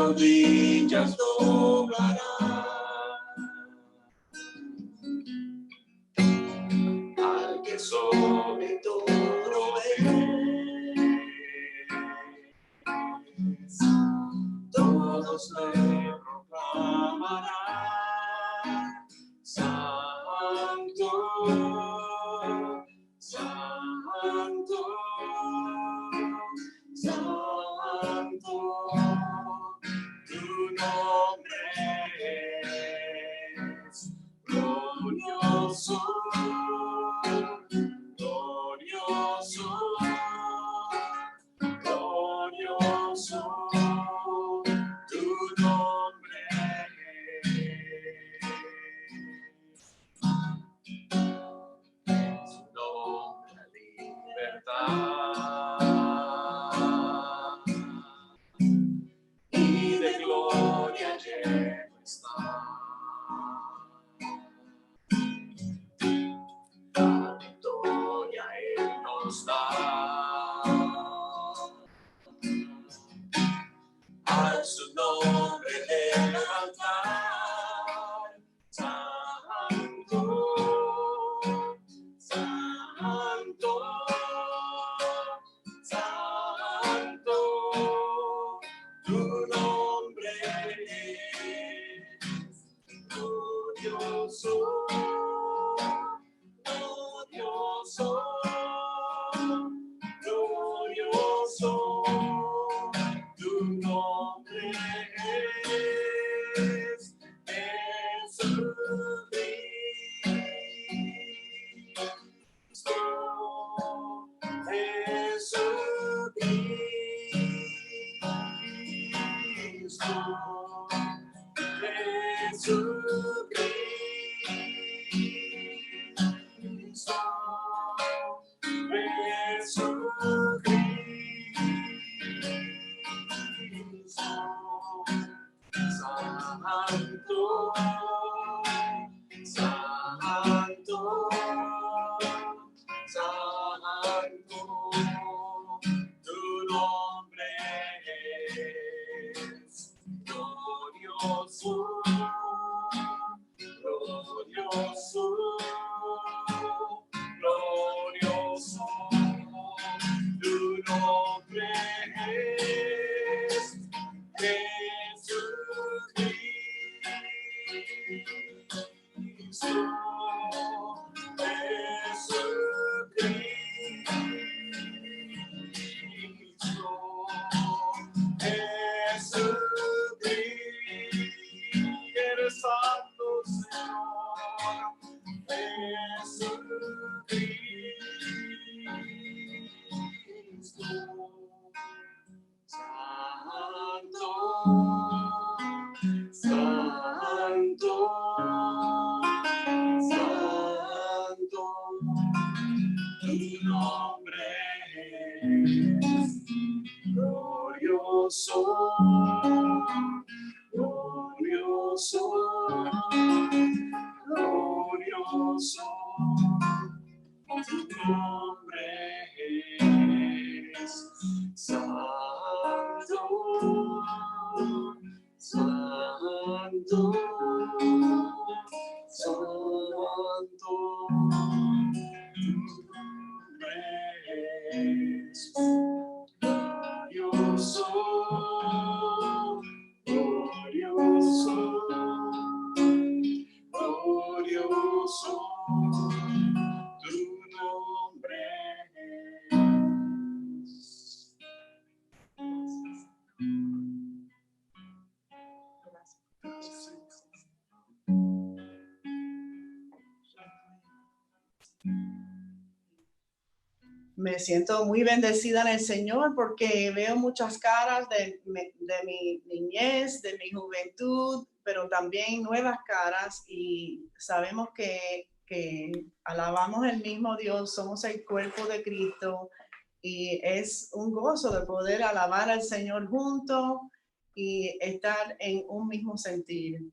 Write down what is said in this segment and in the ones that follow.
rodillas doblarán al que sobre todo ve. Todos le proclamarán Santo, Santo, Santo, tu nombre es glorioso, glorioso, glorioso, tu nombre es su nombre libertad y de gloria lleno está. La victoria Él nos da. A su nombre el altar, Santo, Santo, Santo, tu nombre es glorioso, glorioso, glorioso. Tu nombre es Jesucristo, Jesucristo, Jesucristo, Santo, Santo, Santo, tu nombre es glorioso, glorioso, glorioso, tu nombre es Jesucristo, Jesucristo, eres santo, Señor, Jesucristo, santo, santo, santo, tu nombre es glorioso, glorioso, glorioso, tu nombre es santo, santo, santo, tu nombre es glorioso, glorioso, glorioso, tu nombre es. Me siento muy bendecida en el Señor porque veo muchas caras de mi niñez, de mi juventud, pero también nuevas caras y sabemos que alabamos el mismo Dios, somos el cuerpo de Cristo y es un gozo de poder alabar al Señor juntos y estar en un mismo sentir.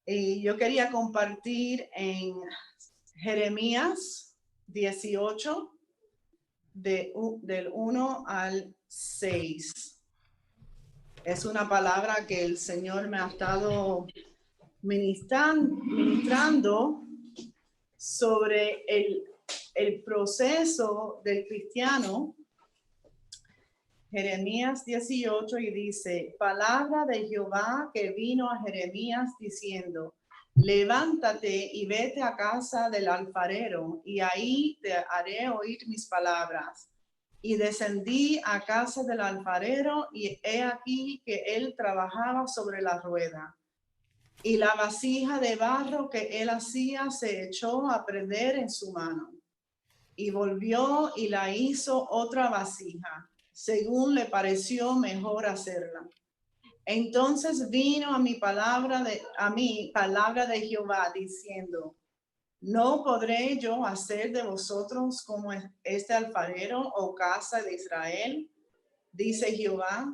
Y yo quería compartir en Jeremías 18, del 1 al 6. Es una palabra que el Señor me ha estado ministrando sobre el proceso del cristiano. Jeremías 18 y dice, palabra de Jehová que vino a Jeremías diciendo, levántate y vete a casa del alfarero y ahí te haré oír mis palabras. Y descendí a casa del alfarero y he aquí que él trabajaba sobre la rueda. Y la vasija de barro que él hacía se echó a perder en su mano. Y volvió y la hizo otra vasija, según le pareció mejor hacerla. Entonces vino a mí palabra de Jehová diciendo, ¿no podré yo hacer de vosotros como este alfarero, oh casa de Israel? Dice Jehová.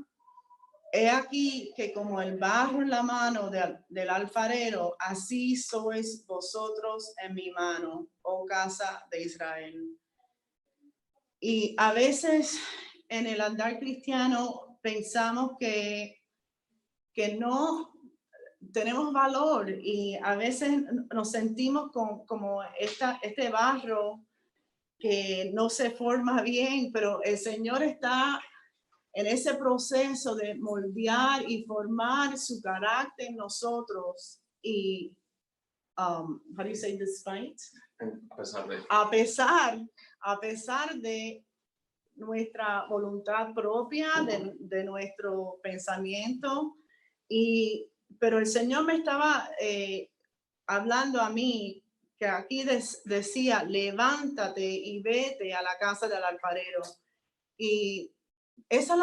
He aquí que como el barro en la mano del alfarero, así sois vosotros en mi mano, oh casa de Israel. Y a veces en el andar cristiano pensamos que no tenemos valor y a veces nos sentimos como este barro que no se forma bien, pero el Señor está en ese proceso de moldear y formar su carácter en nosotros y, how do you say despite? A pesar de nuestra voluntad propia, de nuestro pensamiento, pero el Señor me estaba hablando a mí que aquí decía, levántate y vete a la casa del alfarero. Y esa es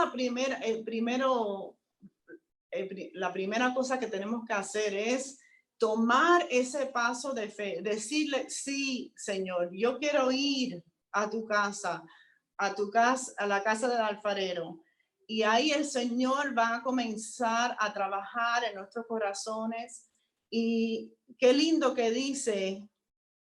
la primera cosa que tenemos que hacer es tomar ese paso de fe, decirle, sí, Señor, yo quiero ir a tu casa, a la casa del alfarero. Y ahí el Señor va a comenzar a trabajar en nuestros corazones. Y qué lindo que dice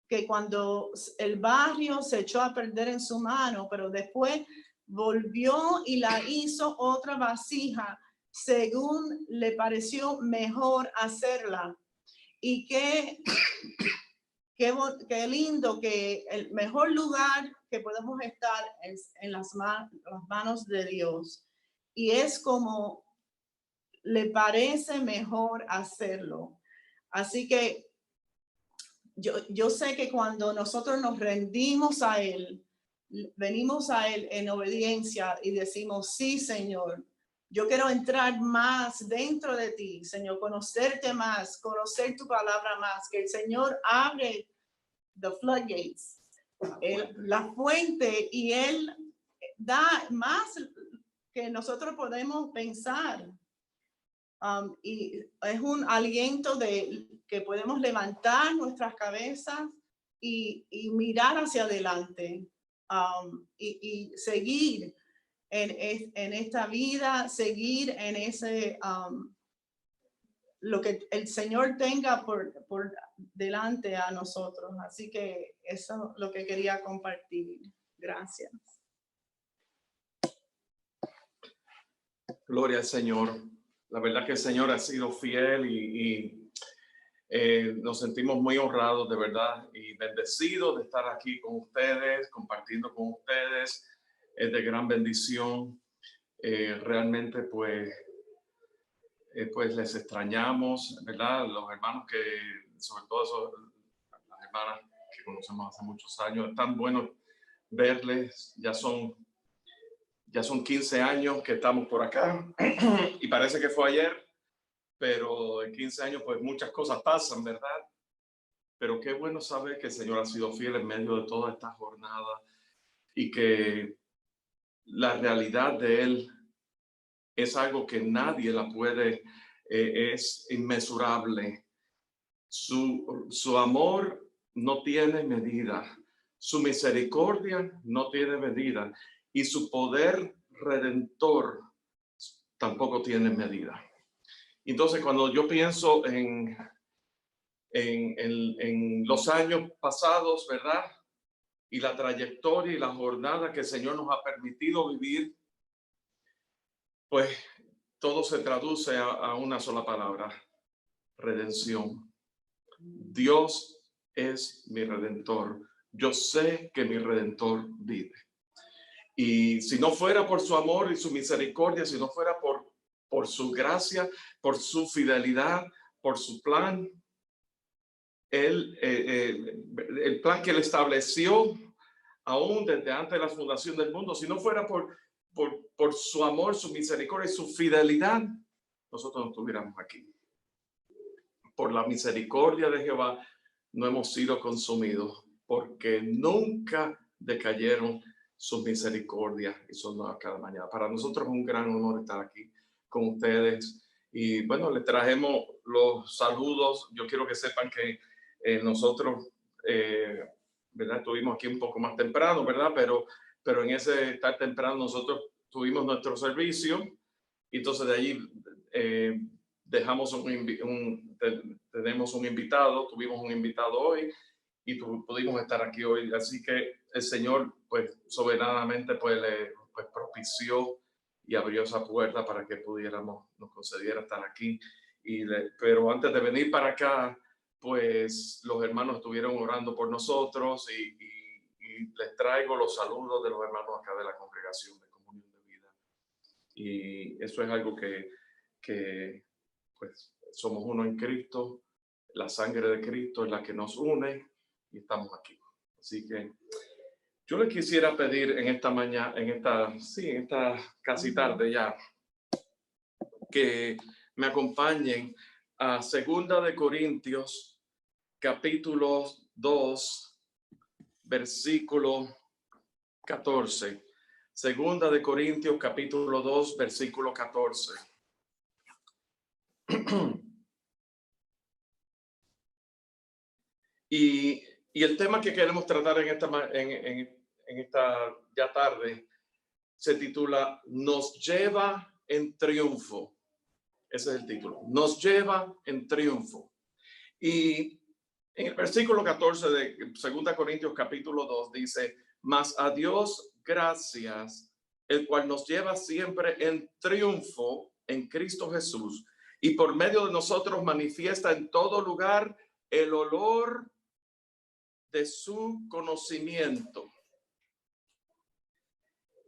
que cuando el barrio se echó a perder en su mano, pero después volvió y la hizo otra vasija según le pareció mejor hacerla. Y qué lindo que el mejor lugar que podemos estar es en las manos de Dios. Y es como le parece mejor hacerlo. Así que yo sé que cuando nosotros nos rendimos a Él, venimos a Él en obediencia y decimos, sí, Señor, yo quiero entrar más dentro de ti, Señor, conocerte más, conocer tu palabra más, que el Señor abre the floodgates, la fuente, y Él da más que nosotros podemos pensar. Y es un aliento de que podemos levantar nuestras cabezas y mirar hacia adelante y seguir en esta vida, seguir en ese lo que el Señor tenga por delante a nosotros. Así que eso es lo que quería compartir. Gracias. Gloria al Señor. La verdad que el Señor ha sido fiel y nos sentimos muy honrados de verdad y bendecidos de estar aquí con ustedes, compartiendo con ustedes. Es de gran bendición. Realmente pues les extrañamos, ¿verdad? Los hermanos que, sobre todo las hermanas que conocemos hace muchos años, es tan bueno verles. Ya son 15 años que estamos por acá y parece que fue ayer, pero en 15 años pues muchas cosas pasan, ¿verdad? Pero qué bueno saber que el Señor ha sido fiel en medio de toda esta jornada y que la realidad de Él es algo que nadie la puede, es inmesurable. Su amor no tiene medida, su misericordia no tiene medida y su poder redentor tampoco tiene medida. Entonces, cuando yo pienso en los años pasados, ¿verdad? Y la trayectoria y la jornada que el Señor nos ha permitido vivir, pues todo se traduce a una sola palabra: redención. Dios es mi redentor. Yo sé que mi redentor vive. Y si no fuera por su amor y su misericordia, si no fuera por su gracia, por su fidelidad, por su plan, el plan que él estableció aún desde antes de la fundación del mundo, si no fuera por su amor, su misericordia y su fidelidad, nosotros no estuviéramos aquí. Por la misericordia de Jehová no hemos sido consumidos, porque nunca decayeron sus misericordias y son nuevas cada mañana. Para nosotros es un gran honor estar aquí con ustedes. Y bueno, les trajemos los saludos. Yo quiero que sepan que nosotros, ¿verdad? Estuvimos aquí un poco más temprano, ¿verdad? Pero en ese estar temprano nosotros tuvimos nuestro servicio y entonces de allí tenemos un invitado, tuvimos un invitado hoy y pudimos estar aquí hoy. Así que el Señor, pues, soberanamente, pues, pues, propició y abrió esa puerta para que nos concediera estar aquí. Pero antes de venir para acá, pues, los hermanos estuvieron orando por nosotros y les traigo los saludos de los hermanos acá de la congregación de Comunión de Vida. Y eso es algo que pues, somos uno en Cristo. La sangre de Cristo es la que nos une y estamos aquí. Así que yo le quisiera pedir en esta mañana, en esta casi tarde ya, que me acompañen a 2 de Corintios, capítulo 2, versículo 14. 2 de Corintios, capítulo 2, versículo 14. Y el tema que queremos tratar en esta ya tarde se titula "Nos lleva en triunfo". Ese es el título. Nos lleva en triunfo. Y en el versículo 14 de 2 Corintios capítulo 2 dice: "Mas a Dios gracias, el cual nos lleva siempre en triunfo en Cristo Jesús, y por medio de nosotros manifiesta en todo lugar el olor de su conocimiento.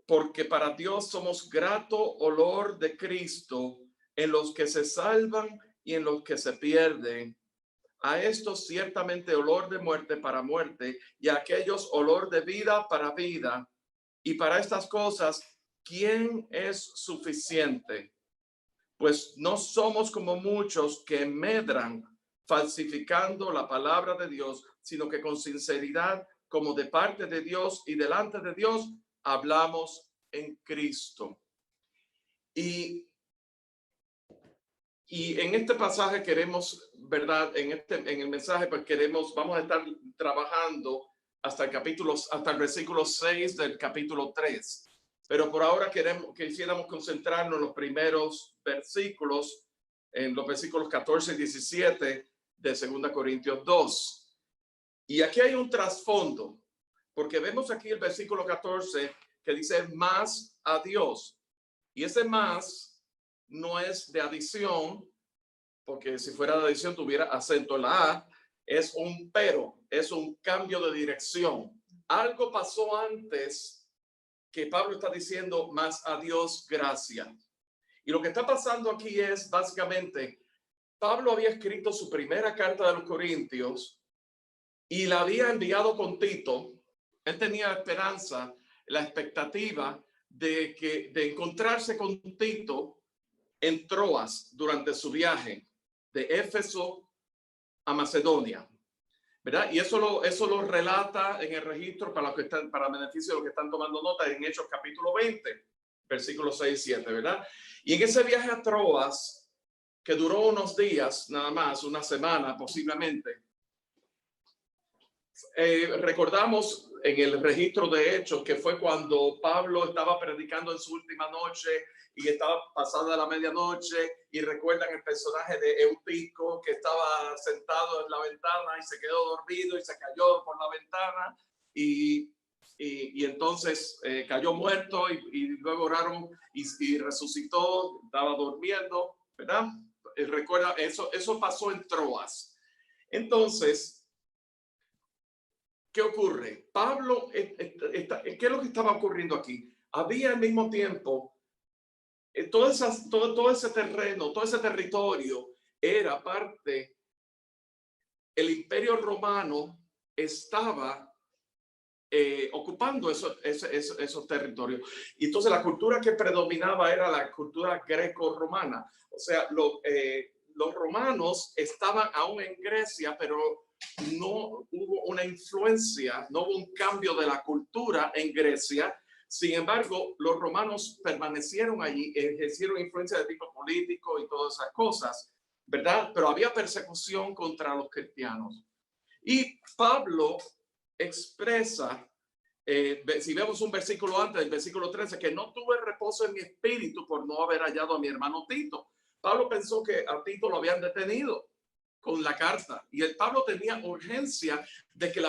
Porque para Dios somos grato olor de Cristo en los que se salvan y en los que se pierden. A estos ciertamente olor de muerte para muerte, y a aquellos olor de vida para vida. Y para estas cosas, ¿quién es suficiente? Pues no somos como muchos que medran falsificando la palabra de Dios, sino que con sinceridad, como de parte de Dios y delante de Dios, hablamos en Cristo". Y en este pasaje queremos, ¿verdad? En el mensaje, pues vamos a estar trabajando hasta el versículo 6 del capítulo 3. Pero por ahora quisiéramos concentrarnos en los primeros versículos, en los versículos 14 y 17 de 2 Corintios 2. Y aquí hay un trasfondo, porque vemos aquí el versículo 14 que dice "más a Dios". Y ese más no es de adición, porque si fuera de adición tuviera acento en la A. Es un pero, es un cambio de dirección. Algo pasó antes que Pablo está diciendo "más a Dios gracias". Y lo que está pasando aquí es básicamente, Pablo había escrito su primera carta de los Corintios y la había enviado con Tito. Él tenía esperanza, la expectativa de encontrarse con Tito en Troas durante su viaje de Éfeso a Macedonia, ¿verdad? Y eso lo relata en el registro para beneficio de los que están tomando nota en Hechos capítulo 20, versículos 6 y 7, ¿verdad? Y en ese viaje a Troas, que duró unos días, nada más, una semana posiblemente, recordamos en el registro de Hechos que fue cuando Pablo estaba predicando en su última noche y estaba pasada la medianoche, y recuerdan el personaje de Eutico que estaba sentado en la ventana y se quedó dormido y se cayó por la ventana, y y entonces cayó muerto y luego oraron y resucitó, estaba durmiendo, ¿verdad? Recuerda, eso pasó en Troas. Entonces, ¿qué ocurre? Pablo, ¿qué es lo que estaba ocurriendo aquí? Había al mismo tiempo, todo ese terreno, todo ese territorio era parte, el Imperio Romano estaba ocupando esos territorios. Y entonces la cultura que predominaba era la cultura greco-romana. O sea, los romanos estaban aún en Grecia, pero no hubo una influencia, no hubo un cambio de la cultura en Grecia. Sin embargo, los romanos permanecieron allí, ejercieron influencia de tipo político y todas esas cosas, ¿verdad? Pero había persecución contra los cristianos. Y Pablo expresa, si vemos un versículo antes, el versículo 13, que no tuve reposo en mi espíritu por no haber hallado a mi hermano Tito. Pablo pensó que a Tito lo habían detenido con la carta y el Pablo tenía urgencia de que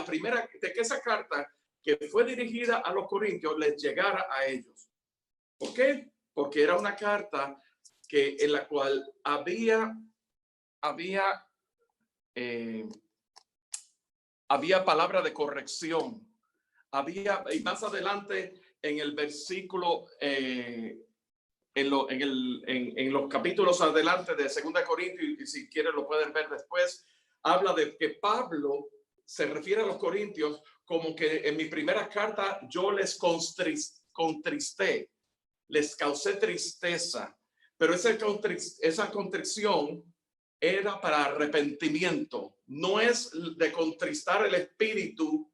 esa carta que fue dirigida a los corintios les llegara a ellos. ¿Por qué? Porque era una carta en la cual había palabra de corrección. Y más adelante en el versículo, en los capítulos adelante de 2 Corintios, y si quieren lo pueden ver después, habla de que Pablo se refiere a los corintios como que en mi primera carta yo les contristé, les causé tristeza, pero esa contrición era para arrepentimiento, no es de contristar el espíritu,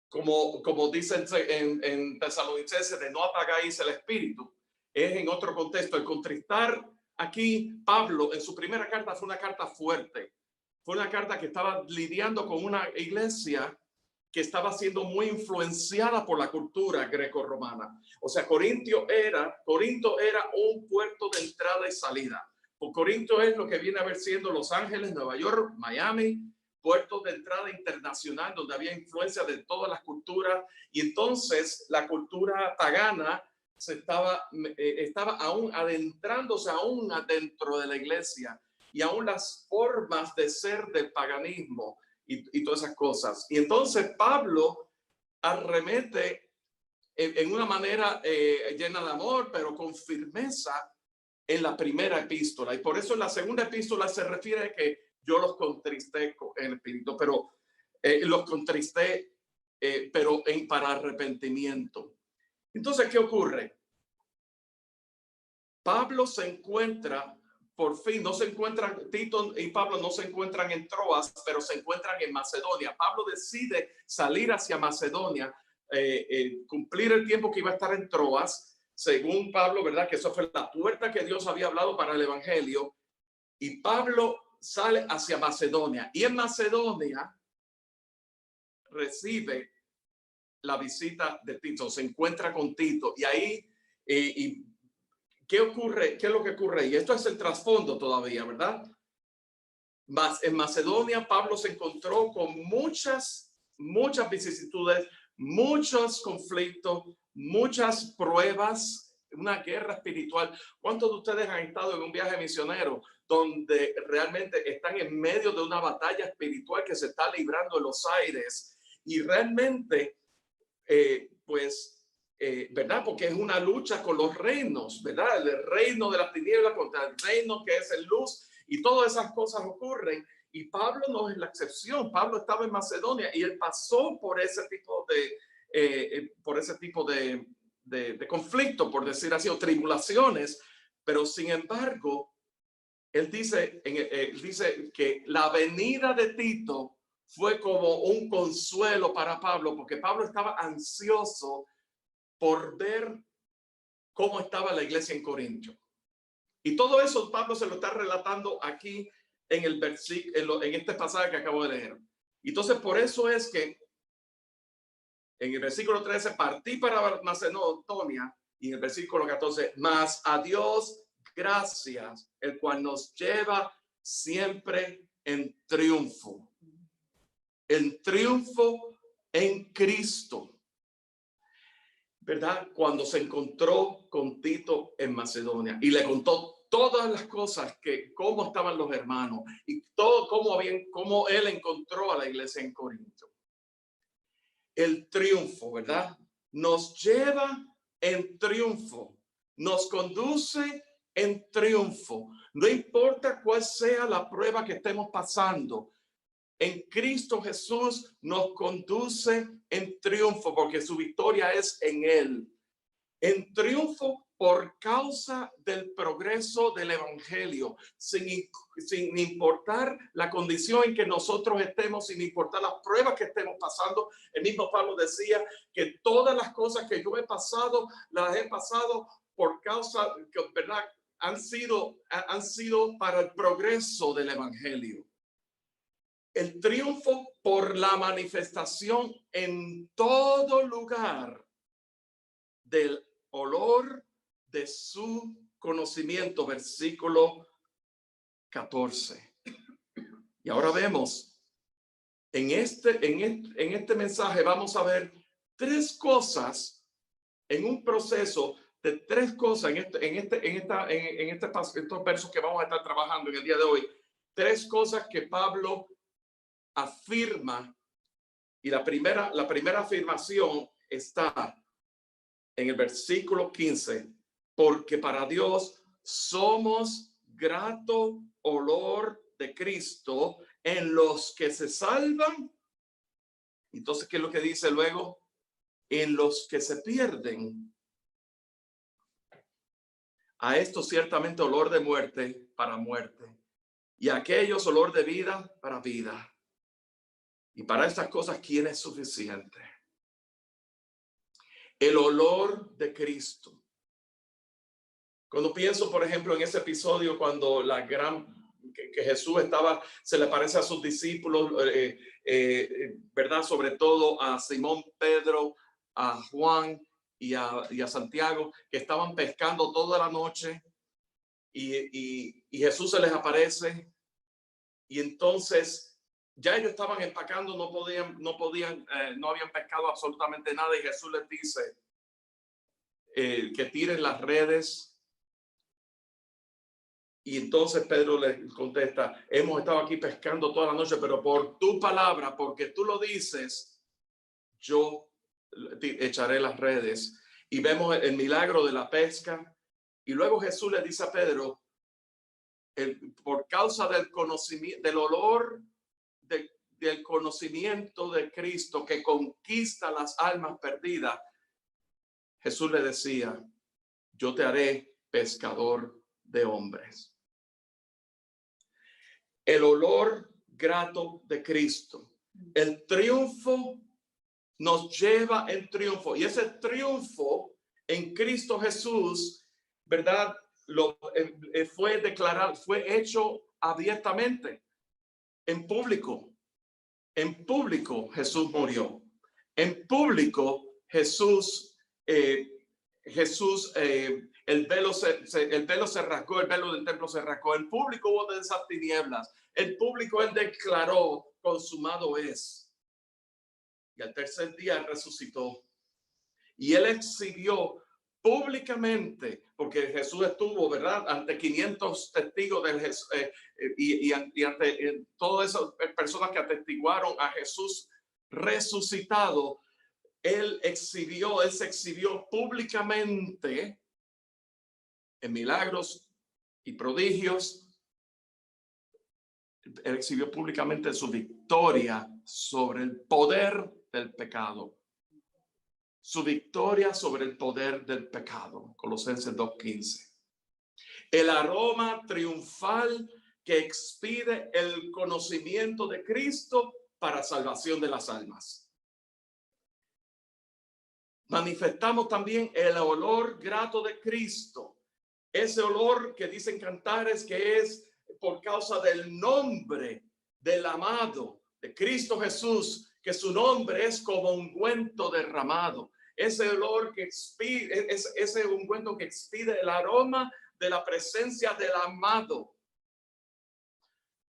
como dicen en Tesalonicenses, de no apagáis el espíritu. Es en otro contexto. El contristar aquí, Pablo en su primera carta fue una carta fuerte, fue una carta que estaba lidiando con una iglesia que estaba siendo muy influenciada por la cultura greco-romana. O sea, Corinto era un puerto de entrada y salida. Corinto es lo que viene a ver siendo Los Ángeles, Nueva York, Miami, puertos de entrada internacional donde había influencia de todas las culturas, y entonces la cultura pagana estaba aún adentrándose aún adentro de la iglesia, y aún las formas de ser del paganismo y todas esas cosas. Y entonces Pablo arremete en una manera llena de amor, pero con firmeza en la primera epístola, y por eso en la segunda epístola se refiere a que yo los contristé en el espíritu, pero los contristé, pero para arrepentimiento. Entonces, ¿qué ocurre? Pablo se encuentra, por fin, no se encuentran, Tito y Pablo no se encuentran en Troas, pero se encuentran en Macedonia. Pablo decide salir hacia Macedonia, cumplir el tiempo que iba a estar en Troas, según Pablo, ¿verdad? Que eso fue la puerta que Dios había hablado para el evangelio. Y Pablo sale hacia Macedonia, y en Macedonia recibe la visita de Tito, se encuentra con Tito, y ahí, y ¿qué ocurre? ¿Qué es lo que ocurre? Y esto es el trasfondo todavía, ¿verdad? En Macedonia, Pablo se encontró con muchas vicisitudes, muchos conflictos, muchas pruebas, una guerra espiritual. ¿Cuántos de ustedes han estado en un viaje misionero donde realmente están en medio de una batalla espiritual que se está librando en los aires? Y realmente, ¿verdad? Porque es una lucha con los reinos, ¿verdad? El reino de las tinieblas contra el reino que es el luz, y todas esas cosas ocurren. Y Pablo no es la excepción. Pablo estaba en Macedonia y él pasó por ese tipo de conflicto, por decir así, o tribulaciones, pero sin embargo, él dice que la venida de Tito fue como un consuelo para Pablo, porque Pablo estaba ansioso por ver cómo estaba la iglesia en Corinto. Y todo eso Pablo se lo está relatando aquí en el versículo, en este pasaje que acabo de leer. Entonces, por eso es que en el versículo 13 partí para Macedonia, y en el versículo 14, mas a Dios gracias, el cual nos lleva siempre en triunfo. En triunfo en Cristo. ¿verdad? Cuando se encontró con Tito en Macedonia y le contó todas las cosas, que cómo estaban los hermanos y todo cómo él encontró a la iglesia en Corinto. El triunfo, ¿verdad? Nos lleva en triunfo, nos conduce en triunfo. No importa cuál sea la prueba que estemos pasando, en Cristo Jesús nos conduce en triunfo porque su victoria es en Él. En triunfo por causa del progreso del evangelio, sin importar la condición en que nosotros estemos, sin importar las pruebas que estemos pasando. El mismo Pablo decía que todas las cosas que yo he pasado, las he pasado por causa, ¿verdad? Han sido para el progreso del evangelio. El triunfo por la manifestación en todo lugar del olor de su conocimiento, versículo 14. Y ahora vemos, en este mensaje vamos a ver tres cosas, en un proceso de tres cosas, en estos versos que vamos a estar trabajando en el día de hoy, tres cosas que Pablo afirma, y la primera afirmación está en el versículo 15, porque para Dios somos grato olor de Cristo en los que se salvan. Entonces, ¿qué es lo que dice luego? En los que se pierden. A esto ciertamente olor de muerte para muerte, y a aquellos olor de vida para vida. Y para estas cosas, ¿quién es suficiente? El olor de Cristo. Cuando pienso, por ejemplo, en ese episodio cuando que Jesús se le aparece a sus discípulos, ¿verdad? Sobre todo a Simón Pedro, a Juan y a Santiago, que estaban pescando toda la noche y Jesús se les aparece y entonces ya ellos estaban empacando, no habían pescado absolutamente nada y Jesús les dice que tiren las redes. Y entonces Pedro le contesta, hemos estado aquí pescando toda la noche, pero por tu palabra, porque tú lo dices, yo echaré las redes. Y vemos el milagro de la pesca. Y luego Jesús le dice a Pedro, por causa del conocimiento, del olor del conocimiento de Cristo que conquista las almas perdidas, Jesús le decía, yo te haré pescador de hombres. El olor grato de Cristo. El triunfo nos lleva en triunfo. Y ese triunfo en Cristo Jesús, ¿verdad? Fue declarado, fue hecho abiertamente, en público. En público Jesús murió. En público Jesús, el velo se rasgó, el velo del templo se rasgó. En público hubo de esas tinieblas. En público él declaró, consumado es. Y al tercer día él resucitó. Y él exhibió públicamente, porque Jesús estuvo, ¿verdad?, ante 500 testigos y ante todas esas personas que atestiguaron a Jesús resucitado. Él se exhibió públicamente en milagros y prodigios. Él exhibió públicamente su victoria sobre el poder del pecado. Su victoria sobre el poder del pecado. Colosenses 2:15. El aroma triunfal que expide el conocimiento de Cristo para salvación de las almas. Manifestamos también el olor grato de Cristo. Ese olor que dicen cantares que es por causa del nombre del amado de Cristo Jesús, que su nombre es como ungüento derramado. Ese olor que expide, ese ungüento que expide el aroma de la presencia del amado.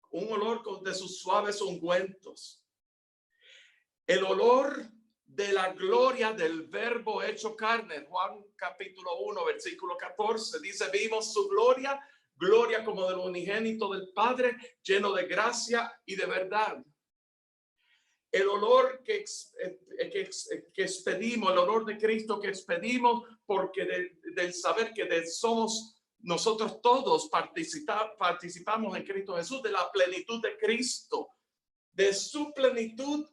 Un olor de sus suaves ungüentos. El olor de la gloria del verbo hecho carne. Juan capítulo 1, versículo 14 dice, vimos su gloria, gloria como del unigénito del Padre, lleno de gracia y de verdad. El olor que expedimos, el olor de Cristo que expedimos, porque del saber que somos nosotros todos participamos en Cristo Jesús, de la plenitud de Cristo, de su plenitud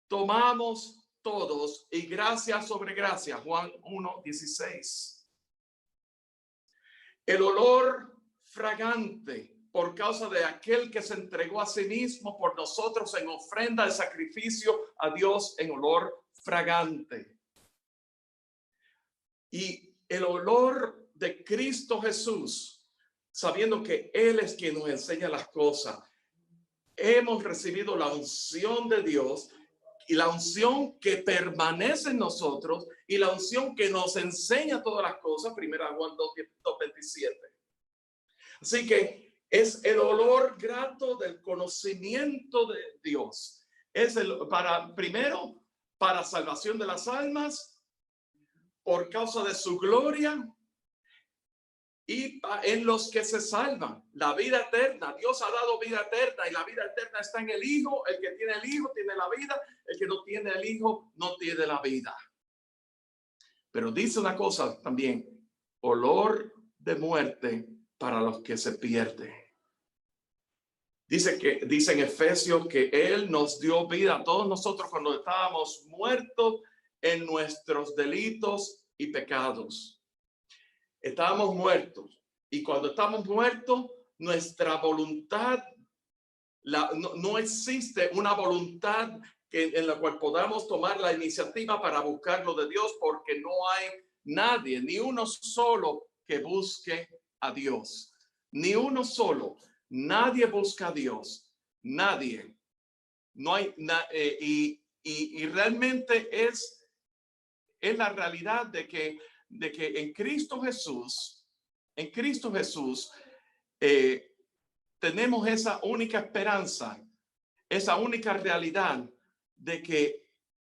tomamos todos, y gracia sobre gracia. Juan 1:16. El olor fragante por causa de aquel que se entregó a sí mismo por nosotros en ofrenda de sacrificio a Dios en olor fragante. Y el olor de Cristo Jesús, sabiendo que Él es quien nos enseña las cosas. Hemos recibido la unción de Dios, y la unción que permanece en nosotros, y la unción que nos enseña todas las cosas. Primera Juan 2:27. Así que es el olor grato del conocimiento de Dios. Es primero para salvación de las almas, por causa de su gloria, y en los que se salvan, la vida eterna. Dios ha dado vida eterna, y la vida eterna está en el Hijo. El que tiene el Hijo tiene la vida, el que no tiene el Hijo no tiene la vida. Pero dice una cosa también: olor de muerte para los que se pierden. Dice en Efesios que Él nos dio vida a todos nosotros cuando estábamos muertos en nuestros delitos y pecados. Estábamos muertos, y cuando estamos muertos, nuestra voluntad, no existe una voluntad en la cual podamos tomar la iniciativa para buscar lo de Dios, porque no hay nadie, ni uno solo, que busque a Dios. Ni uno solo. Nadie busca a Dios. Nadie. No hay y realmente es la realidad de que en Cristo Jesús, tenemos esa única esperanza, esa única realidad de que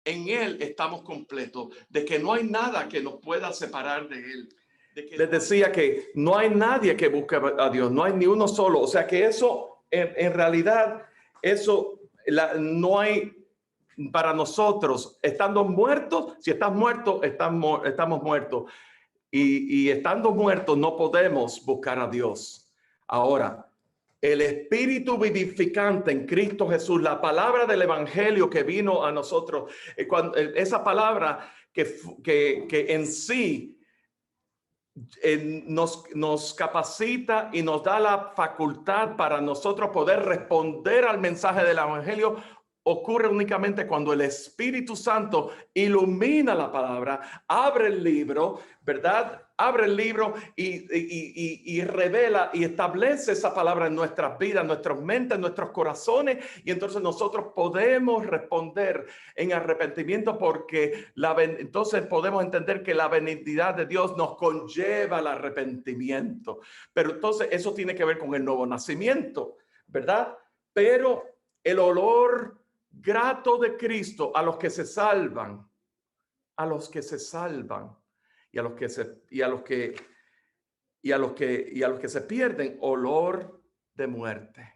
en Él estamos completos, de que no hay nada que nos pueda separar de Él. Les decía que no hay nadie que busque a Dios, no hay ni uno solo. O sea que eso, en realidad, eso no hay para nosotros. Estando muertos, si estás muerto, estamos muertos. Y estando muertos no podemos buscar a Dios. Ahora, el Espíritu vivificante en Cristo Jesús, la palabra del Evangelio que vino a nosotros, esa palabra que en sí nos capacita y nos da la facultad para nosotros poder responder al mensaje del Evangelio, ocurre únicamente cuando el Espíritu Santo ilumina la palabra, abre el libro, ¿verdad? Abre el libro y revela y establece esa palabra en nuestras vidas, en nuestras mentes, en nuestros corazones. Y entonces nosotros podemos responder en arrepentimiento, porque entonces podemos entender que la benignidad de Dios nos conlleva al arrepentimiento. Pero entonces eso tiene que ver con el nuevo nacimiento, ¿verdad? Pero el olor grato de Cristo a los que se salvan, a los que se salvan, y a los que se pierden, olor de muerte.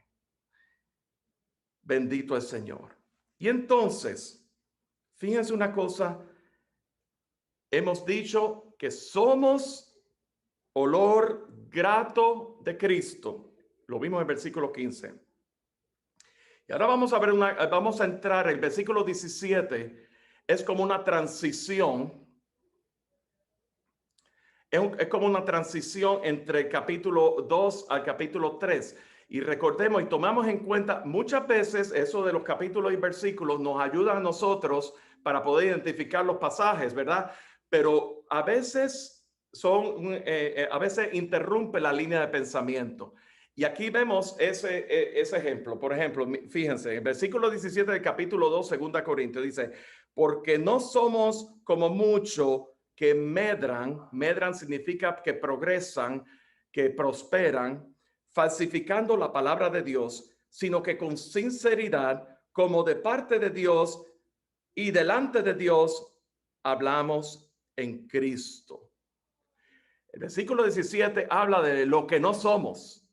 Bendito el Señor. Y entonces, fíjense una cosa, hemos dicho que somos olor grato de Cristo. Lo vimos en el versículo 15. Y ahora vamos a ver vamos a entrar, el versículo 17 es como una transición. Es como una transición entre el capítulo 2 al capítulo 3. Y recordemos y tomamos en cuenta, muchas veces eso de los capítulos y versículos nos ayuda a nosotros para poder identificar los pasajes, ¿verdad? Pero a veces interrumpe la línea de pensamiento. Y aquí vemos ese ejemplo. Por ejemplo, fíjense, el versículo 17 del capítulo 2, 2 Corintios, dice, porque no somos como muchos que medran significa que progresan, que prosperan, falsificando la palabra de Dios, sino que con sinceridad, como de parte de Dios, y delante de Dios hablamos en Cristo. El versículo 17 habla de lo que no somos.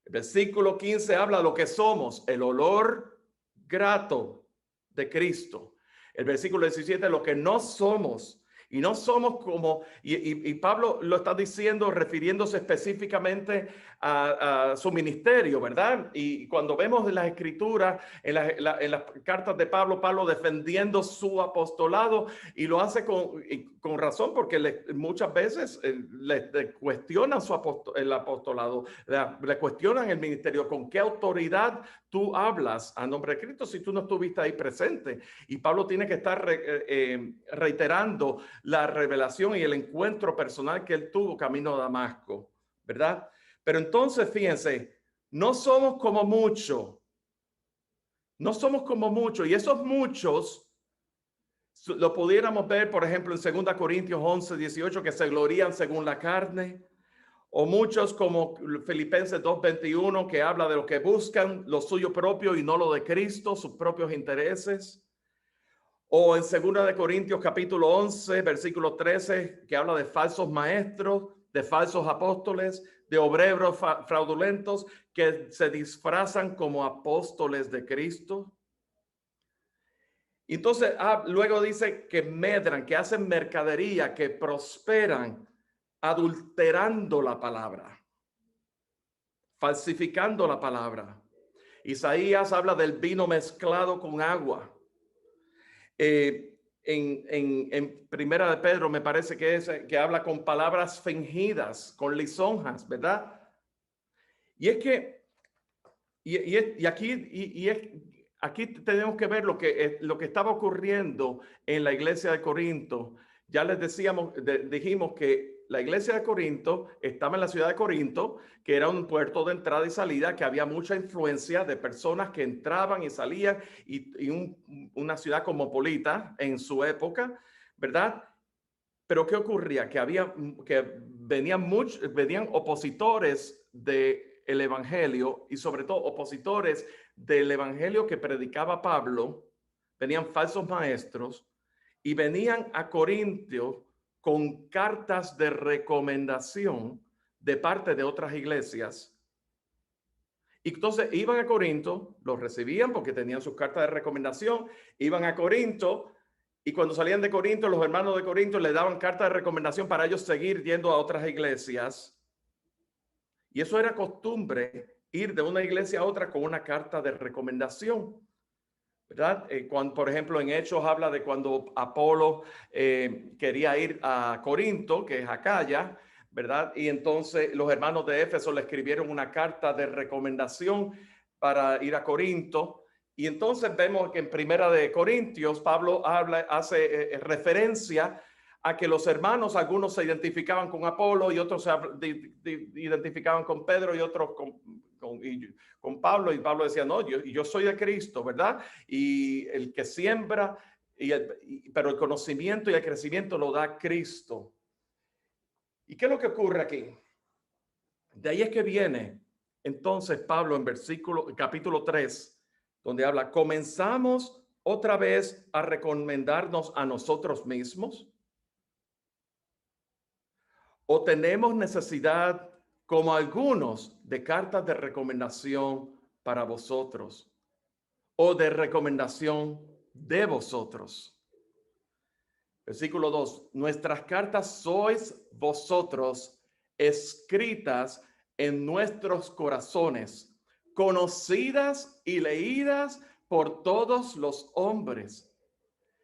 El versículo 15 habla de lo que somos, el olor grato de Cristo. El versículo 17, lo que no somos. Y no somos como, y Pablo lo está diciendo refiriéndose específicamente a su ministerio, ¿verdad? Y cuando vemos en las escrituras, en las cartas de Pablo, Pablo defendiendo su apostolado, y lo hace con razón, porque muchas veces le cuestionan el apostolado, le cuestionan el ministerio, con qué autoridad tú hablas a nombre de Cristo si tú no estuviste ahí presente. Y Pablo tiene que estar reiterando la revelación y el encuentro personal que él tuvo camino a Damasco, ¿verdad? Pero entonces, fíjense, no somos como muchos, y esos muchos lo pudiéramos ver, por ejemplo, en 2 Corintios 11, 18, que se glorían según la carne, o muchos como Filipenses 2:21, que habla de lo que buscan lo suyo propio y no lo de Cristo, sus propios intereses. O en 2 Corintios capítulo 11, versículo 13, que habla de falsos maestros, de falsos apóstoles, de obreros fraudulentos que se disfrazan como apóstoles de Cristo. Entonces, luego dice que medran, que hacen mercadería, que prosperan, adulterando la palabra, falsificando la palabra. Isaías habla del vino mezclado con agua. En Primera de Pedro me parece que habla con palabras fingidas, con lisonjas, ¿verdad? Y es que, aquí tenemos que ver lo que estaba ocurriendo en la iglesia de Corinto. Ya les dijimos que la iglesia de Corinto estaba en la ciudad de Corinto, que era un puerto de entrada y salida, que había mucha influencia de personas que entraban y salían, y una ciudad cosmopolita en su época, ¿verdad? Pero ¿qué ocurría? Que venían opositores del evangelio, y sobre todo opositores del evangelio que predicaba Pablo. Venían falsos maestros y venían a Corintio con cartas de recomendación de parte de otras iglesias. Y entonces iban a Corinto, los recibían porque tenían sus cartas de recomendación, iban a Corinto, y cuando salían de Corinto, los hermanos de Corinto le daban cartas de recomendación para ellos seguir yendo a otras iglesias. Y eso era costumbre, ir de una iglesia a otra con una carta de recomendación, ¿verdad? Por ejemplo, en Hechos habla de cuando Apolo quería ir a Corinto, que es Acaya, ¿verdad? Y entonces los hermanos de Éfeso le escribieron una carta de recomendación para ir a Corinto. Y entonces vemos que en Primera de Corintios Pablo hace referencia a que los hermanos, algunos se identificaban con Apolo y otros se identificaban con Pedro y otros con Pablo, y Pablo decía, no, yo soy de Cristo, ¿verdad? Y el que siembra, pero el conocimiento y el crecimiento lo da Cristo. ¿Y qué es lo que ocurre aquí? De ahí es que viene entonces Pablo en capítulo 3, donde habla, comenzamos otra vez a recomendarnos a nosotros mismos, o tenemos necesidad, como algunos, de cartas de recomendación para vosotros, o de recomendación de vosotros. Versículo 2, nuestras cartas sois vosotros, escritas en nuestros corazones, conocidas y leídas por todos los hombres,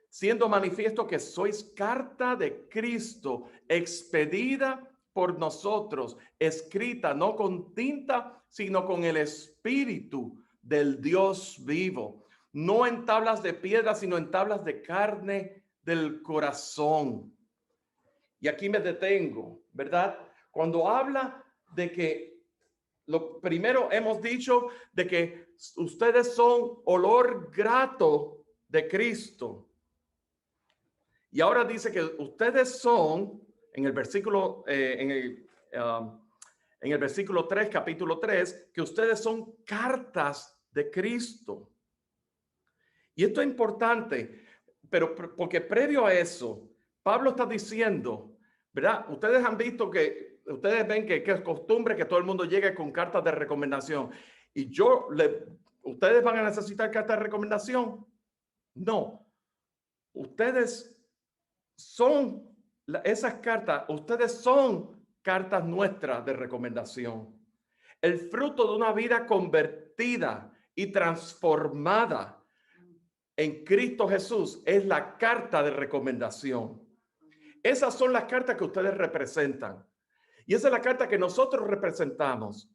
siendo manifiesto que sois carta de Cristo, expedida por nosotros, escrita no con tinta, sino con el Espíritu del Dios vivo, no en tablas de piedra, sino en tablas de carne del corazón. Y aquí me detengo, ¿verdad? Cuando habla de que, lo primero hemos dicho de que ustedes son olor grato de Cristo. Y ahora dice que ustedes son, en el versículo, en el versículo 3, capítulo 3, que ustedes son cartas de Cristo. Y esto es importante. pero porque previo a eso, Pablo está diciendo, ¿verdad? Ustedes han visto que, ustedes ven que es costumbre que todo el mundo llegue con cartas de recomendación. Y ¿ustedes van a necesitar cartas de recomendación? No. Ustedes son, esas cartas, ustedes son cartas nuestras de recomendación. El fruto de una vida convertida y transformada en Cristo Jesús es la carta de recomendación. Esas son las cartas que ustedes representan. Y esa es la carta que nosotros representamos.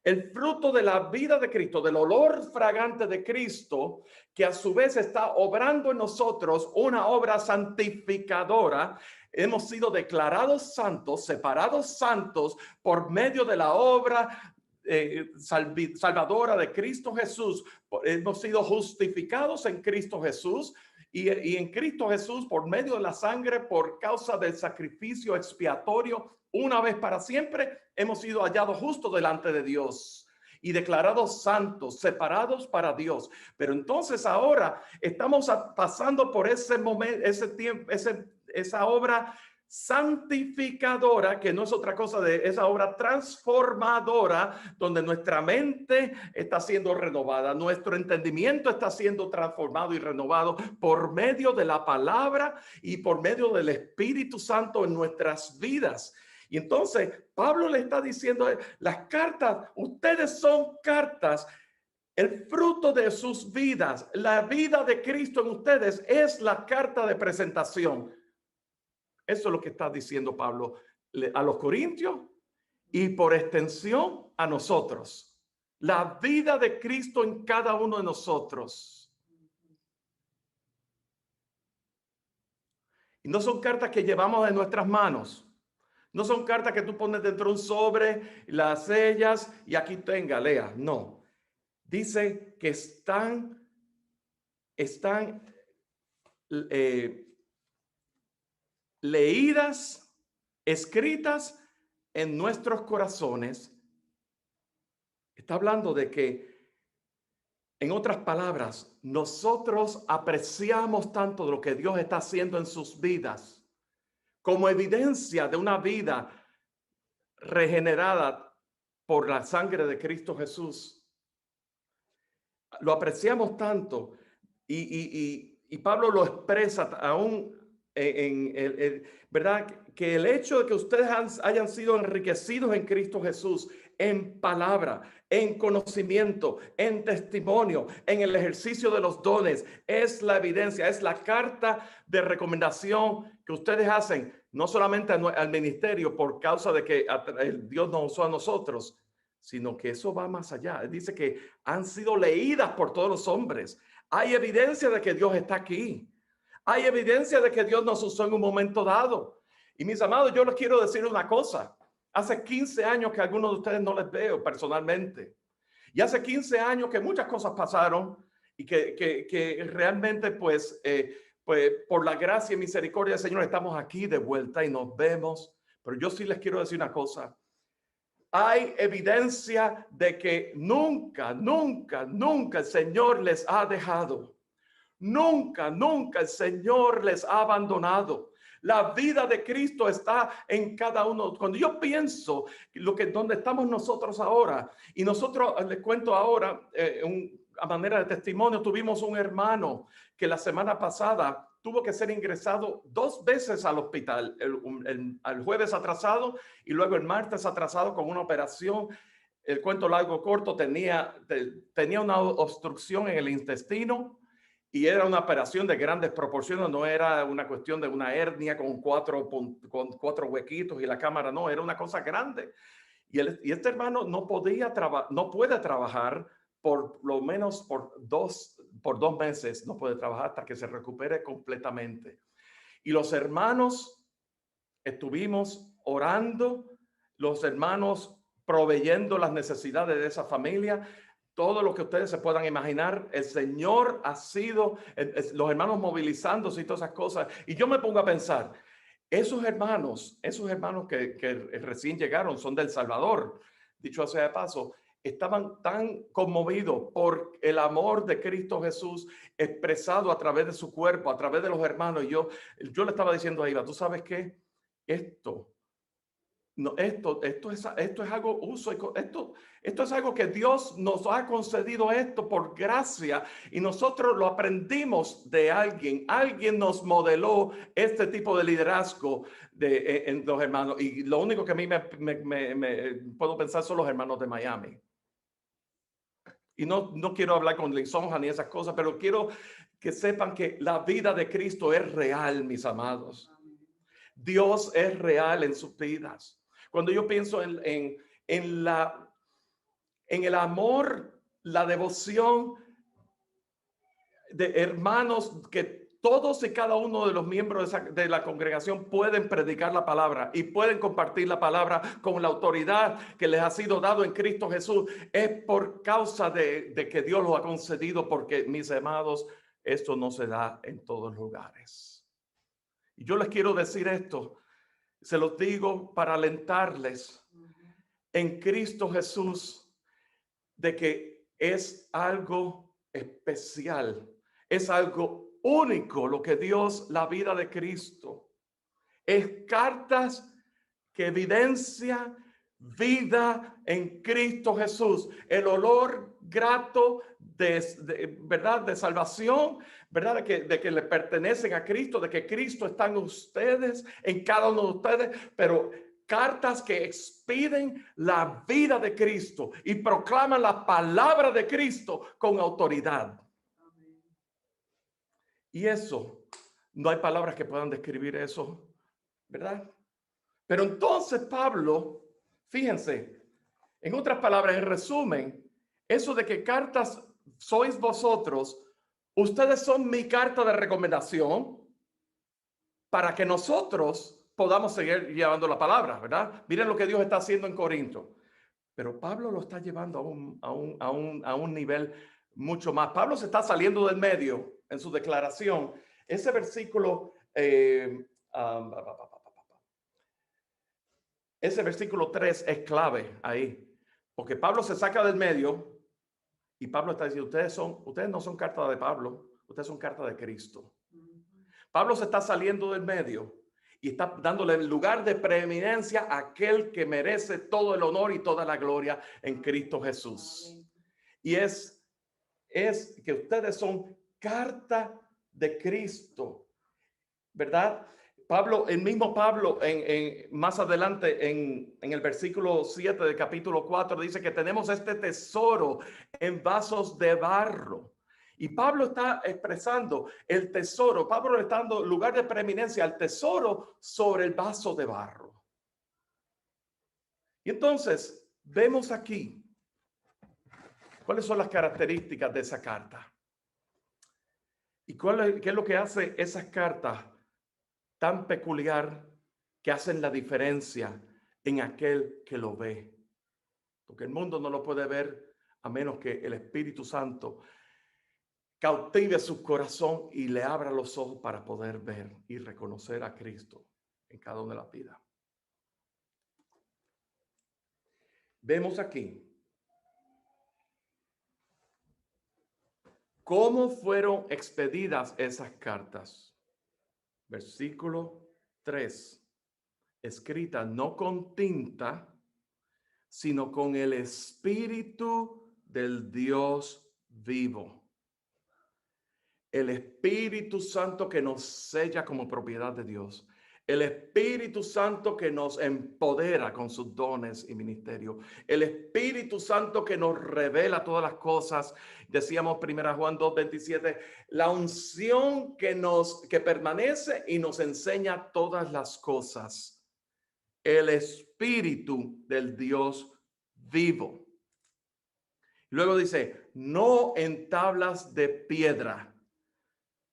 El fruto de la vida de Cristo, del olor fragante de Cristo, que a su vez está obrando en nosotros una obra santificadora. Hemos sido declarados santos, separados santos por medio de la obra salvadora de Cristo Jesús. Hemos sido justificados en Cristo Jesús. Y en Cristo Jesús, por medio de la sangre, por causa del sacrificio expiatorio, una vez para siempre, hemos sido hallados justos delante de Dios y declarados santos, separados para Dios. Pero entonces ahora estamos pasando por ese momento, ese tiempo, esa obra santificadora, que no es otra cosa de esa obra transformadora, donde nuestra mente está siendo renovada, nuestro entendimiento está siendo transformado y renovado por medio de la palabra y por medio del Espíritu Santo en nuestras vidas. Y entonces Pablo le está diciendo, las cartas, ustedes son cartas, el fruto de sus vidas, la vida de Cristo en ustedes es la carta de presentación. Eso es lo que está diciendo Pablo a los corintios y por extensión a nosotros. La vida de Cristo en cada uno de nosotros. Y no son cartas que llevamos en nuestras manos. No son cartas que tú pones dentro de un sobre, las sellas y aquí tenga, lea. No. Dice que están leídas, escritas en nuestros corazones. Está hablando de que, en otras palabras, nosotros apreciamos tanto de lo que Dios está haciendo en sus vidas como evidencia de una vida regenerada por la sangre de Cristo Jesús. Lo apreciamos tanto y Pablo lo expresa aún ¿verdad? Que el hecho de que ustedes hayan sido enriquecidos en Cristo Jesús, en palabra, en conocimiento, en testimonio, en el ejercicio de los dones, es la evidencia, es la carta de recomendación que ustedes hacen, no solamente al ministerio por causa de que Dios nos usó a nosotros, sino que eso va más allá. Dice que han sido leídas por todos los hombres. Hay evidencia de que Dios está aquí. Hay evidencia de que Dios nos usó en un momento dado. Y mis amados, yo les quiero decir una cosa. Hace 15 años que algunos de ustedes no les veo personalmente. Y hace 15 años que muchas cosas pasaron y que realmente pues por la gracia y misericordia del Señor estamos aquí de vuelta y nos vemos. Pero yo sí les quiero decir una cosa. Hay evidencia de que nunca el Señor les ha dejado. Nunca el Señor les ha abandonado. La vida de Cristo está en cada uno. Cuando yo pienso donde estamos nosotros ahora, y nosotros les cuento ahora, a manera de testimonio, tuvimos un hermano que la semana pasada tuvo que ser ingresado 2 veces al hospital, el jueves atrasado y luego el martes atrasado con una operación. El cuento largo corto, tenía una obstrucción en el intestino. Y era una operación de grandes proporciones, no era una cuestión de una hernia con cuatro huequitos y la cámara, no, era una cosa grande. Y este hermano no puede trabajar por lo menos por dos meses, no puede trabajar hasta que se recupere completamente. Y los hermanos estuvimos orando, los hermanos proveyendo las necesidades de esa familia. Todo lo que ustedes se puedan imaginar, el Señor ha sido, los hermanos movilizándose y todas esas cosas. Y yo me pongo a pensar, esos hermanos que recién llegaron son del Salvador, dicho sea de paso, estaban tan conmovidos por el amor de Cristo Jesús expresado a través de su cuerpo, a través de los hermanos. Y yo le estaba diciendo a Iva, ¿tú sabes qué? Esto es algo esto es algo que Dios nos ha concedido esto por gracia y nosotros lo aprendimos de alguien. Alguien nos modeló este tipo de liderazgo en los hermanos, y lo único que a mí me puedo pensar son los hermanos de Miami. Y no quiero hablar con lisonja ni esas cosas, pero quiero que sepan que la vida de Cristo es real, mis amados. Dios es real en sus vidas. Cuando yo pienso en el amor, la devoción de hermanos, que todos y cada uno de los miembros de la congregación pueden predicar la palabra y pueden compartir la palabra con la autoridad que les ha sido dado en Cristo Jesús, es por causa de que Dios lo ha concedido, porque, mis amados, esto no se da en todos lugares. Y yo les quiero decir esto, se los digo para alentarles en Cristo Jesús, de que es algo especial, es algo único lo que Dios, la vida de Cristo, es cartas que evidencia vida en Cristo Jesús, el olor grato verdad, de salvación, verdad, de que le pertenecen a Cristo, de que Cristo está en ustedes, en cada uno de ustedes, pero cartas que expiden la vida de Cristo y proclaman la palabra de Cristo con autoridad. Y eso, no hay palabras que puedan describir eso, ¿verdad? Pero entonces Pablo, fíjense, en otras palabras, en resumen, eso de que cartas sois vosotros, ustedes son mi carta de recomendación para que nosotros podamos seguir llevando la palabra, ¿verdad? Miren lo que Dios está haciendo en Corinto. Pero Pablo lo está llevando a un nivel mucho más. Pablo se está saliendo del medio en su declaración. Ese versículo, ese versículo 3 es clave ahí, porque Pablo se saca del medio y Pablo está diciendo, ustedes no son carta de Pablo, ustedes son carta de Cristo. Pablo se está saliendo del medio y está dándole el lugar de preeminencia a aquel que merece todo el honor y toda la gloria en Cristo Jesús. Y es que ustedes son carta de Cristo, ¿verdad? Pablo, el mismo Pablo, más adelante en el versículo 7 del capítulo 4, dice que tenemos este tesoro en vasos de barro. Y Pablo está expresando el tesoro. Pablo le está dando lugar de preeminencia al tesoro sobre el vaso de barro. Y entonces vemos aquí cuáles son las características de esa carta. Y qué es lo que hace esas cartas tan peculiar, que hacen la diferencia en aquel que lo ve. Porque el mundo no lo puede ver a menos que el Espíritu Santo cautive su corazón y le abra los ojos para poder ver y reconocer a Cristo en cada una de las vidas. Vemos aquí cómo fueron expedidas esas cartas. Versículo 3. Escrita no con tinta, sino con el Espíritu del Dios vivo. El Espíritu Santo que nos sella como propiedad de Dios. El Espíritu Santo que nos empodera con sus dones y ministerio. El Espíritu Santo que nos revela todas las cosas. Decíamos 1 Juan 2:27, la unción que permanece y nos enseña todas las cosas. El Espíritu del Dios vivo. Luego dice, no en tablas de piedra,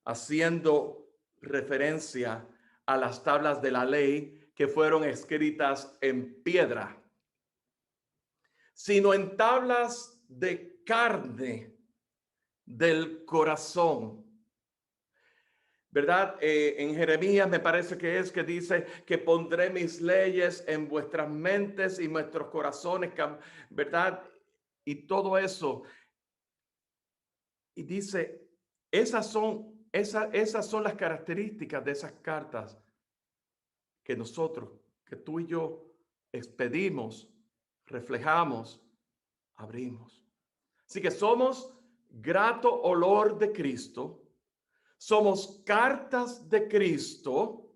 haciendo referencia a las tablas de la ley que fueron escritas en piedra, sino en tablas de carne del corazón. ¿Verdad? En Jeremías me parece que dice que pondré mis leyes en vuestras mentes y vuestros corazones, ¿verdad? y todo eso. Y dice, esas son las características de esas cartas que nosotros, que tú y yo expedimos, reflejamos, abrimos. Así que somos grato olor de Cristo, somos cartas de Cristo,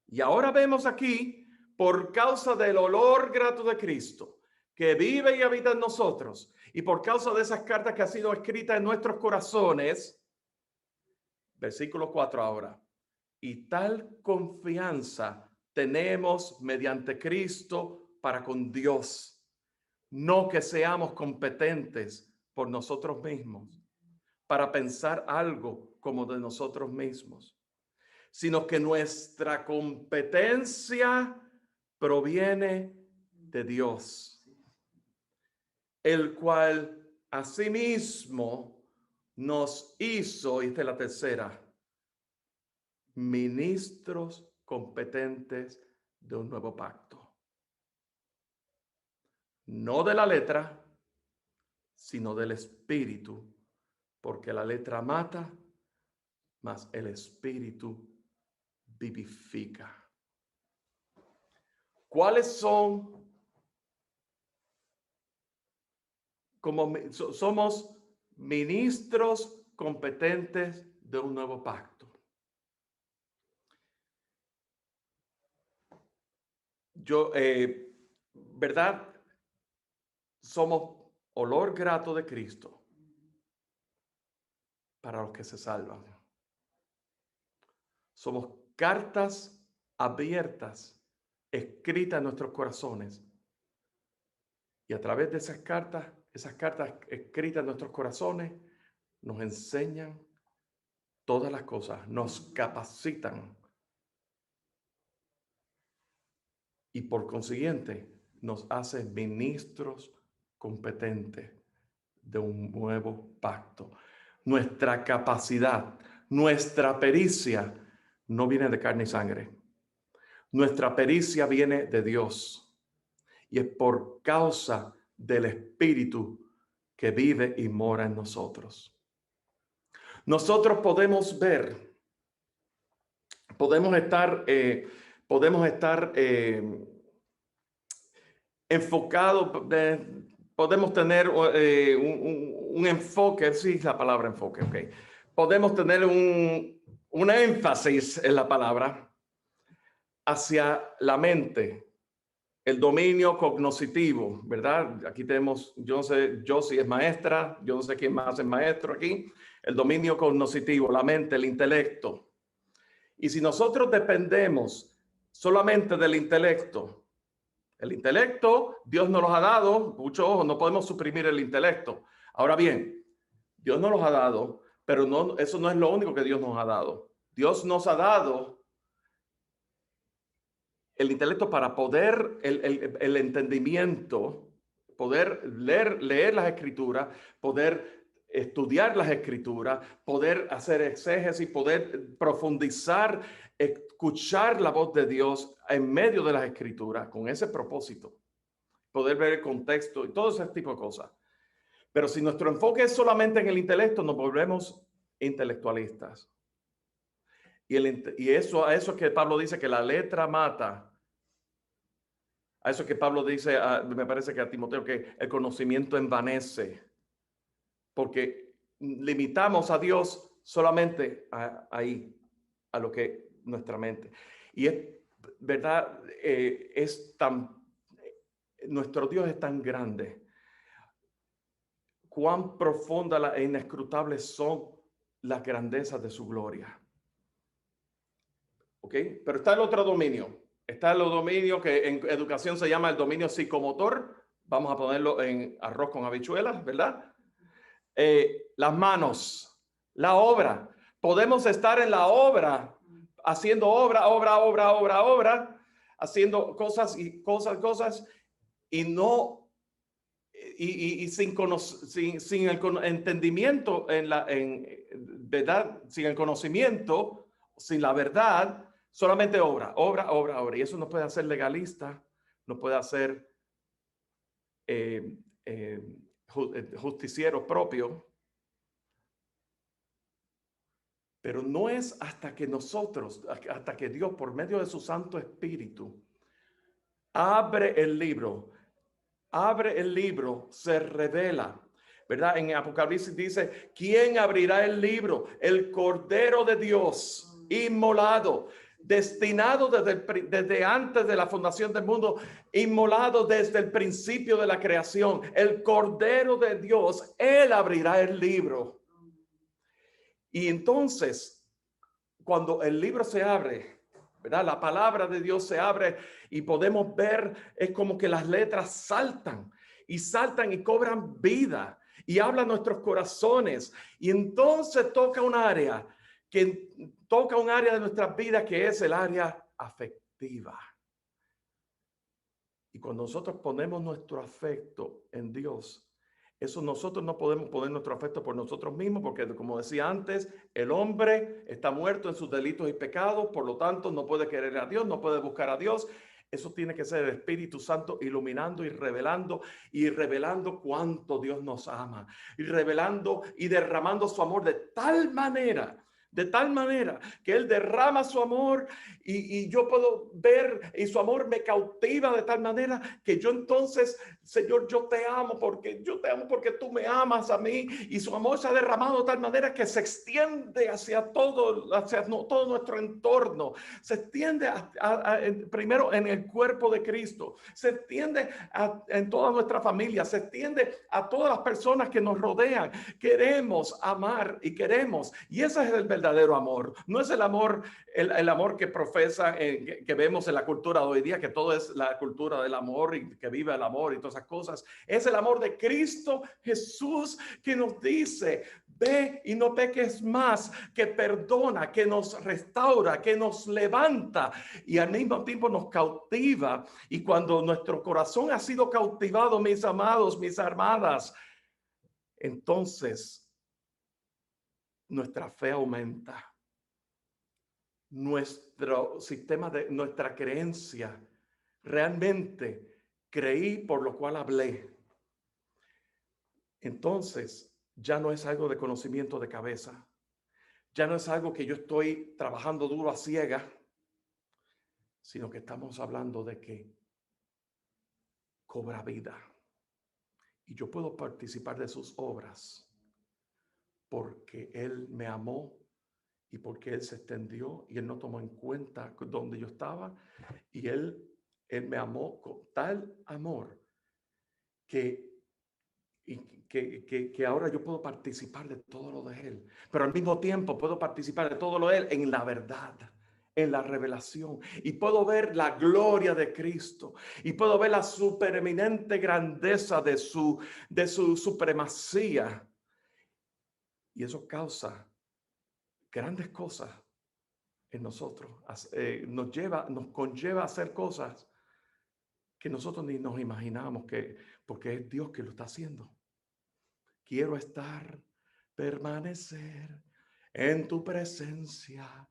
y ahora vemos aquí, por causa del olor grato de Cristo, que vive y habita en nosotros, y por causa de esas cartas que han sido escritas en nuestros corazones, versículo 4 ahora, y tal confianza tenemos mediante Cristo para con Dios, no que seamos competentes por nosotros mismos para pensar algo como de nosotros mismos, sino que nuestra competencia proviene de Dios, el cual asimismo nos hizo, y esta es la tercera, ministros competentes de un nuevo pacto. No de la letra, sino del espíritu, porque la letra mata, mas el espíritu vivifica. ¿Cuáles son? Somos ministros competentes de un nuevo pacto. ¿Verdad? Somos olor grato de Cristo para los que se salvan. Somos cartas abiertas, escritas en nuestros corazones. Y a través de esas cartas escritas en nuestros corazones, nos enseñan todas las cosas, nos capacitan. Y por consiguiente, nos hace ministros competentes de un nuevo pacto. Nuestra capacidad, nuestra pericia no viene de carne y sangre. Nuestra pericia viene de Dios. Y es por causa del Espíritu que vive y mora en nosotros. Nosotros podemos ver, podemos estar enfocados, podemos tener un enfoque, sí es la palabra enfoque, ok. Podemos tener un énfasis en la palabra hacia la mente, el dominio cognoscitivo, ¿verdad? Aquí tenemos, yo no sé, Josie es maestra, yo no sé quién más es maestro aquí, el dominio cognoscitivo, la mente, el intelecto. Y si nosotros dependemos solamente del intelecto, el intelecto, Dios nos los ha dado, mucho ojo, no podemos suprimir el intelecto. Ahora bien, Dios nos los ha dado, pero no, eso no es lo único que Dios nos ha dado. Dios nos ha dado el intelecto para poder, el entendimiento, poder leer las escrituras, poder estudiar las escrituras, poder hacer exégesis, poder profundizar, escuchar la voz de Dios en medio de las escrituras con ese propósito, poder ver el contexto y todo ese tipo de cosas. Pero si nuestro enfoque es solamente en el intelecto, nos volvemos intelectualistas. Y eso, a eso que Pablo dice que la letra mata, a eso que Pablo dice, me parece que a Timoteo, que el conocimiento envanece, porque limitamos a Dios solamente ahí, a lo que nuestra mente. Y es verdad, nuestro Dios es tan grande, cuán profunda e inescrutables son las grandezas de su gloria. ¿Ok? Pero está el otro dominio. Está el dominio que en educación se llama el dominio psicomotor. Vamos a ponerlo en arroz con habichuelas, ¿verdad? Las manos, la obra. Podemos estar en la obra, haciendo obra, haciendo cosas y no, y sin el entendimiento ¿verdad? Sin el conocimiento, sin la verdad, solamente obra. Y eso nos puede hacer legalista, nos puede hacer justiciero propio. Pero no es hasta que nosotros, hasta que Dios por medio de su Santo Espíritu abre el libro, se revela, ¿verdad? En Apocalipsis dice, ¿quién abrirá el libro? El Cordero de Dios, inmolado, destinado desde antes de la fundación del mundo, inmolado desde el principio de la creación. El Cordero de Dios, Él abrirá el libro. Y entonces, cuando el libro se abre, ¿verdad? La palabra de Dios se abre y podemos ver, es como que las letras saltan y cobran vida y hablan nuestros corazones. Y entonces toca un área de nuestras vidas que es el área afectiva. Y cuando nosotros ponemos nuestro afecto en Dios, eso nosotros no podemos poner nuestro afecto por nosotros mismos, porque como decía antes, el hombre está muerto en sus delitos y pecados, por lo tanto no puede querer a Dios, no puede buscar a Dios. Eso tiene que ser el Espíritu Santo iluminando y revelando cuánto Dios nos ama, y revelando y derramando su amor de tal manera que Él derrama su amor y yo puedo ver y su amor me cautiva de tal manera que yo entonces, Señor, yo te amo porque tú me amas a mí, y su amor se ha derramado de tal manera que se extiende hacia todo nuestro entorno, se extiende primero en el cuerpo de Cristo, se extiende en toda nuestra familia, se extiende a todas las personas que nos rodean. Queremos amar y ese es el verdadero amor. No es el amor, el amor que profesa, que vemos en la cultura de hoy día, que todo es la cultura del amor y que vive el amor y todas esas cosas. Es el amor de Cristo Jesús, que nos dice: ve y no peques más, que perdona, que nos restaura, que nos levanta y al mismo tiempo nos cautiva. Y cuando nuestro corazón ha sido cautivado, mis amados, mis amadas, entonces nuestra fe aumenta. Nuestro sistema nuestra creencia, realmente creí por lo cual hablé. Entonces ya no es algo de conocimiento de cabeza, ya no es algo que yo estoy trabajando duro a ciegas, sino que estamos hablando de que cobra vida y yo puedo participar de sus obras porque Él me amó y porque Él se extendió y Él no tomó en cuenta donde yo estaba, y Él me amó con tal amor que ahora yo puedo participar de todo lo de Él, pero al mismo tiempo puedo participar de todo lo de Él en la verdad, en la revelación, y puedo ver la gloria de Cristo y puedo ver la supereminente grandeza de su supremacía, y eso causa grandes cosas en nosotros. Nos conlleva a hacer cosas que nosotros ni nos imaginamos, porque es Dios que lo está haciendo. Quiero permanecer en tu presencia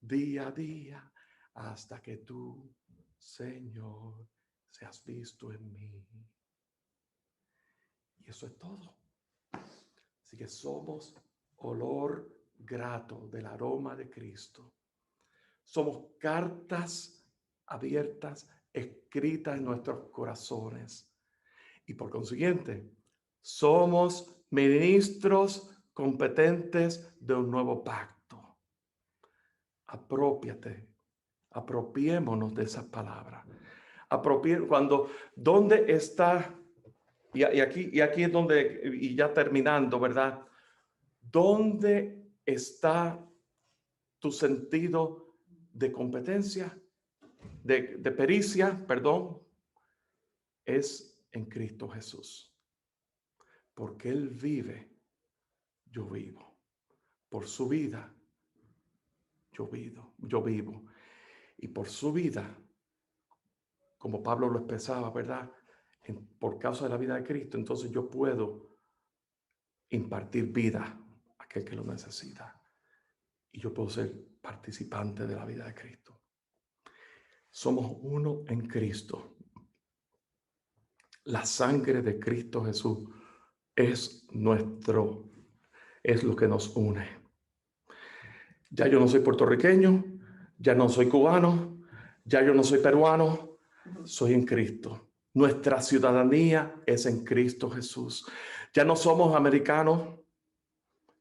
día a día, hasta que tú, Señor, seas visto en mí. Y eso es todo. Así que somos olor grato del aroma de Cristo. Somos cartas abiertas, escritas en nuestros corazones. Y por consiguiente, somos ministros competentes de un nuevo pacto. Apropiémonos de esa palabra. ¿Dónde está? Y aquí es donde, y ya terminando, ¿verdad? ¿Dónde está tu sentido de competencia, de pericia, perdón? Es en Cristo Jesús. Porque Él vive, yo vivo. Por su vida, yo vivo. Y por su vida, como Pablo lo expresaba, ¿verdad? Por causa de la vida de Cristo, entonces yo puedo impartir vida a aquel que lo necesita. Y yo puedo ser participante de la vida de Cristo. Somos uno en Cristo. La sangre de Cristo Jesús es lo que nos une. Ya yo no soy puertorriqueño, ya no soy cubano, ya yo no soy peruano, soy en Cristo. Nuestra ciudadanía es en Cristo Jesús. Ya no somos americanos,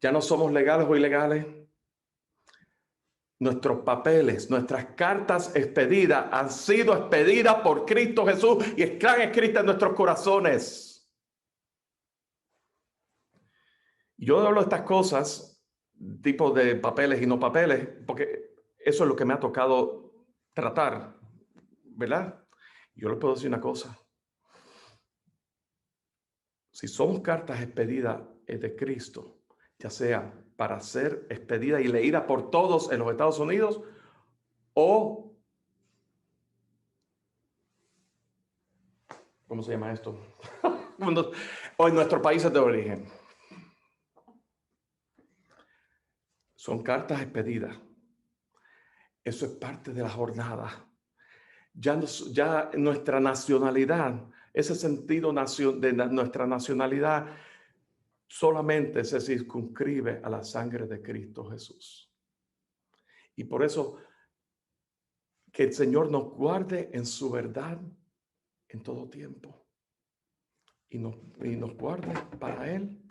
ya no somos legales o ilegales. Nuestros papeles, nuestras cartas expedidas han sido expedidas por Cristo Jesús y están escritas en nuestros corazones. Yo hablo de estas cosas, tipo de papeles y no papeles, porque eso es lo que me ha tocado tratar, ¿verdad? Yo les puedo decir una cosa. Si somos cartas expedidas de Cristo, ya sea para ser expedida y leída por todos en los Estados Unidos o, ¿cómo se llama esto? O en nuestros países de origen. Son cartas expedidas. Eso es parte de la jornada. Ya nuestra nacionalidad, ese sentido de nuestra nacionalidad solamente se circunscribe a la sangre de Cristo Jesús. Y por eso que el Señor nos guarde en su verdad en todo tiempo. Y nos guarde para Él,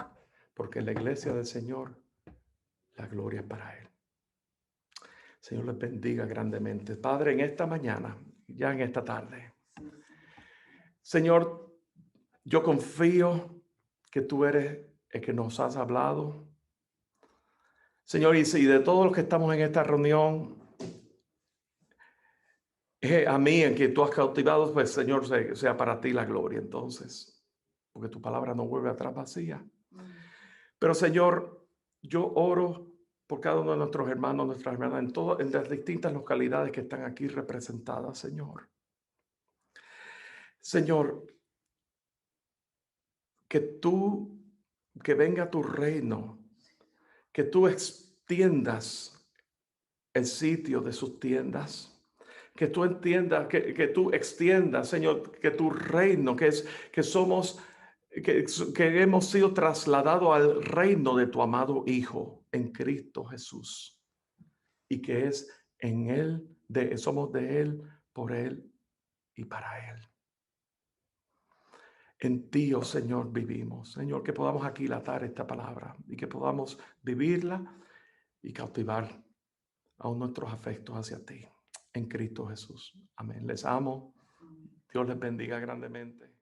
porque en la iglesia del Señor la gloria es para Él. Señor les bendiga grandemente. Padre, en esta mañana, ya en esta tarde, Señor, yo confío que tú eres el que nos has hablado. Señor, y de todos los que estamos en esta reunión, a mí en quien tú has cautivado, pues Señor, sea para ti la gloria entonces, porque tu palabra no vuelve atrás vacía. Pero Señor, yo oro por cada uno de nuestros hermanos, nuestras hermanas, en las distintas localidades que están aquí representadas, Señor. Señor, que venga tu reino, que tú extiendas el sitio de sus tiendas, que tú entiendas, que tú extiendas, Señor, que tu reino, que hemos sido trasladados al reino de tu amado Hijo en Cristo Jesús, y que es en Él, somos de Él, por Él y para Él. En ti, oh Señor, vivimos. Señor, que podamos aquilatar esta palabra y que podamos vivirla y cautivar aún nuestros afectos hacia ti. En Cristo Jesús. Amén. Les amo. Dios les bendiga grandemente.